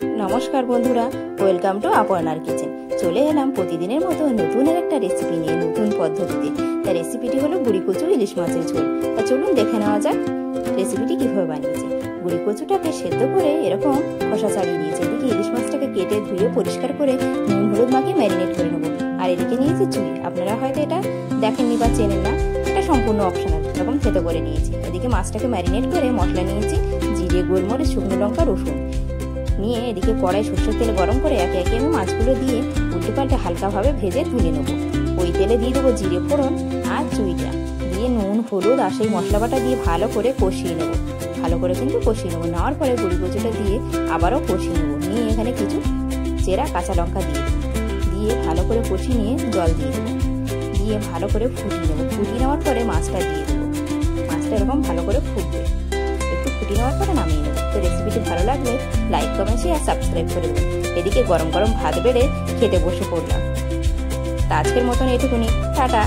নমস্কার বন্ধুরা, welcome to অপর্ণার kitchen. চলে এলাম প্রতিদিনের মতো নতুন একটা রেসিপি নিয়ে, নতুন পদ্ধতিতে। তার রেসিপিটি হলো গুড়ি কচু ইলিশ মাছের ঝোল। তা চলুন দেখে নেওয়া যাক রেসিপিটি কিভাবে বানিয়েছি। গুড়ি কচুটাকে সেদ্ধ করে এরকম খোসা ছাড়িয়ে নিয়েছি। এদিকে ইলিশ মাছটাকে কেটে ধুয়ে পরিষ্কার করে নুন হলুদ মাখিয়ে ম্যারিনেট করে নেবো। আর এদিকে নিয়েছি চুই। আপনারা হয়তো এটা দেখেননি বা চেনেন না, এটা সম্পূর্ণ অপশনাল। এরকম থেতো করে নিয়েছি। এদিকে মাছটাকে ম্যারিনেট করে মশলা নিয়েছি, জিরে, গোলমরিচ, শুকনো লঙ্কা, রসুন নিয়ে এদিকে কড়াই সরষের তেল গরম করে একে একে আমি মাছগুলো দিয়ে উল্টে পাল্টে হালকাভাবে ভেজে তুলে নেব। ওই তেলে দিয়ে দেবো জিরে ফোড়ন আর চুইটা দিয়ে নুন হলুদ আর সেই মশলা বাটা দিয়ে ভালো করে কষিয়ে নেব। ভালো করে কিন্তু কষিয়ে নেবো। নেওয়ার পরে গুঁড়ি কচুটা দিয়ে আবারও কষিয়ে নেবো। নিয়ে এখানে কিছু চেরা কাঁচা লঙ্কা দিয়ে ভালো করে কষিয়ে নিয়ে জল দিয়ে দেবো। দিয়ে ভালো করে ফুটিয়ে নেবো। ফুটিয়ে নেওয়ার পরে মাছটা দিয়ে দেবো। মাছটা এরকম ভালো করে ফুটবে। একটু ফুটিয়ে নেওয়ার পরে নামিয়ে নেবো। তো রেসিপিটি ভালো লাগলে লাইক, কমেন্ট, শেয়ার, সাবস্ক্রাইব করে দেবেন। এদিকে গরম গরম ভাত বেড়ে খেতে বসে পড়লাম। তা আজকের মতন এটুকুনি, টাটা।